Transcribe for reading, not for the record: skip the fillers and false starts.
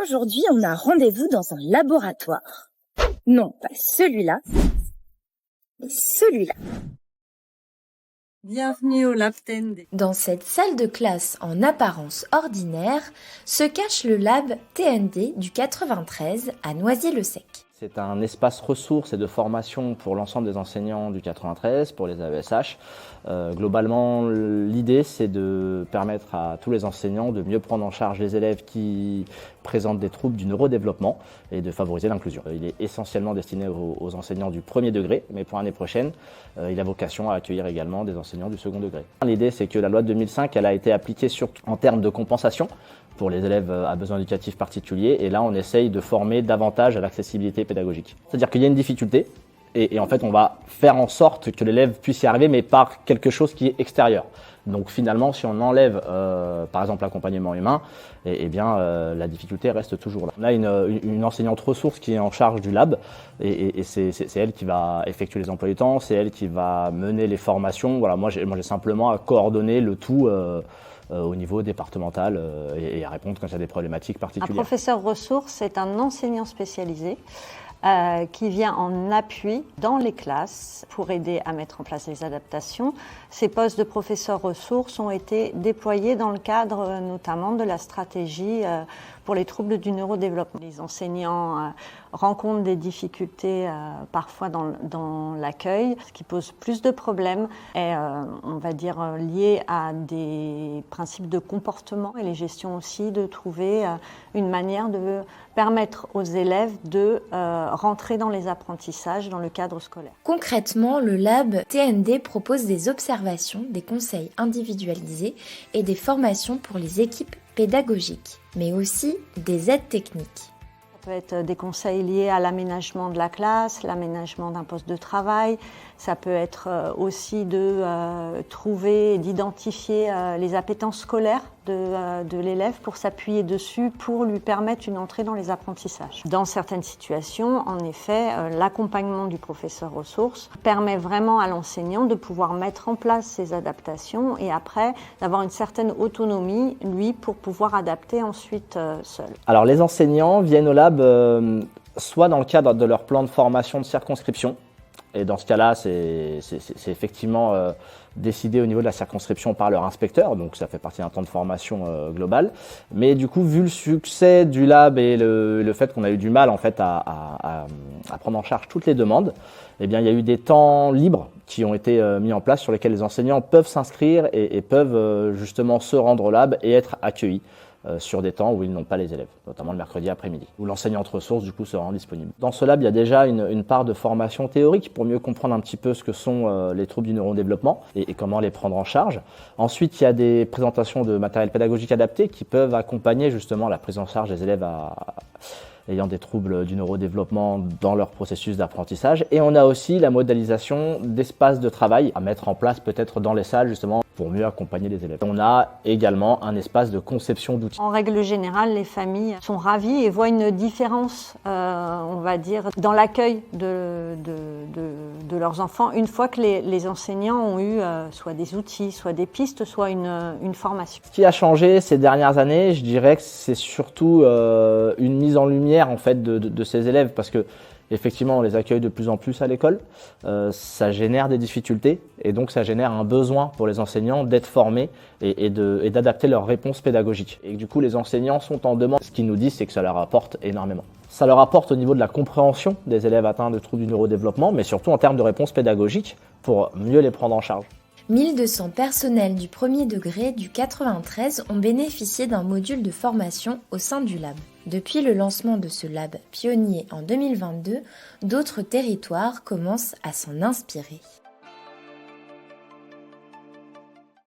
Aujourd'hui, on a rendez-vous dans un laboratoire. Non, pas celui-là, mais celui-là. Bienvenue au Lab TND. Dans cette salle de classe en apparence ordinaire se cache le Lab TND du 93 à Noisy-le-Sec. C'est un espace ressources et de formation pour l'ensemble des enseignants du 93, pour les AESH. Globalement, l'idée, c'est de permettre à tous les enseignants de mieux prendre en charge les élèves qui présentent des troubles du neurodéveloppement et de favoriser l'inclusion. Il est essentiellement destiné aux enseignants du premier degré, mais pour l'année prochaine, il a vocation à accueillir également des enseignants du second degré. L'idée, c'est que la loi de 2005, elle a été appliquée surtout en termes de compensation pour les élèves à besoins éducatifs particuliers. Et là, on essaye de former davantage à l'accessibilité pédagogique. C'est-à-dire qu'il y a une difficulté et en fait, on va faire en sorte que l'élève puisse y arriver, mais par quelque chose qui est extérieur. Donc finalement, si on enlève, par exemple, l'accompagnement humain, la difficulté reste toujours là. On a une enseignante ressource qui est en charge du lab et c'est elle qui va effectuer les emplois du temps, c'est elle qui va mener les formations. Voilà, moi, j'ai simplement à coordonner le tout au niveau départemental et à répondre quand il y a des problématiques particulières. Un professeur ressource est un enseignant spécialisé qui vient en appui dans les classes pour aider à mettre en place les adaptations. Ces postes de professeurs ressources ont été déployés dans le cadre notamment de la stratégie pour les troubles du neurodéveloppement. Les enseignants rencontrent des difficultés parfois dans l'accueil, ce qui pose plus de problèmes est, on va dire, lié à des principes de comportement et les gestions aussi, de trouver une manière de permettre aux élèves de rentrer dans les apprentissages dans le cadre scolaire. Concrètement, le Lab TND propose des observations, des conseils individualisés et des formations pour les équipes pédagogiques, mais aussi des aides techniques. Ça peut être des conseils liés à l'aménagement de la classe, l'aménagement d'un poste de travail. Ça peut être aussi de trouver et d'identifier les appétences scolaires de l'élève pour s'appuyer dessus, pour lui permettre une entrée dans les apprentissages. Dans certaines situations, en effet, l'accompagnement du professeur ressource permet vraiment à l'enseignant de pouvoir mettre en place ces adaptations et après d'avoir une certaine autonomie, lui, pour pouvoir adapter ensuite seul. Alors les enseignants viennent au lab soit dans le cadre de leur plan de formation de circonscription, et dans ce cas-là, c'est effectivement décidé au niveau de la circonscription par leur inspecteur, donc ça fait partie d'un temps de formation global. Mais du coup, vu le succès du lab et le fait qu'on a eu du mal en fait à prendre en charge toutes les demandes, eh bien, il y a eu des temps libres qui ont été mis en place sur lesquels les enseignants peuvent s'inscrire et peuvent justement se rendre au lab et être accueillis sur des temps où ils n'ont pas les élèves, notamment le mercredi après-midi, où l'enseignante ressource du coup se rend disponible. Dans ce lab, il y a déjà une part de formation théorique pour mieux comprendre un petit peu ce que sont les troubles du neurodéveloppement et comment les prendre en charge. Ensuite, il y a des présentations de matériel pédagogique adapté qui peuvent accompagner justement la prise en charge des élèves ayant des troubles du neurodéveloppement dans leur processus d'apprentissage. Et on a aussi la modélisation d'espaces de travail à mettre en place peut-être dans les salles justement pour mieux accompagner les élèves. On a également un espace de conception d'outils. En règle générale, les familles sont ravies et voient une différence, on va dire, dans l'accueil de leurs enfants une fois que les enseignants ont eu soit des outils, soit des pistes, soit une formation. Ce qui a changé ces dernières années, je dirais que c'est surtout une mise en lumière en fait de ces élèves parce que effectivement, on les accueille de plus en plus à l'école, ça génère des difficultés et donc ça génère un besoin pour les enseignants d'être formés et d'adapter leurs réponses pédagogiques. Et du coup, les enseignants sont en demande. Ce qu'ils nous disent, c'est que ça leur apporte énormément. Ça leur apporte au niveau de la compréhension des élèves atteints de troubles du neurodéveloppement, mais surtout en termes de réponses pédagogiques pour mieux les prendre en charge. 1200 personnels du premier degré du 93 ont bénéficié d'un module de formation au sein du lab. Depuis le lancement de ce lab pionnier en 2022, d'autres territoires commencent à s'en inspirer.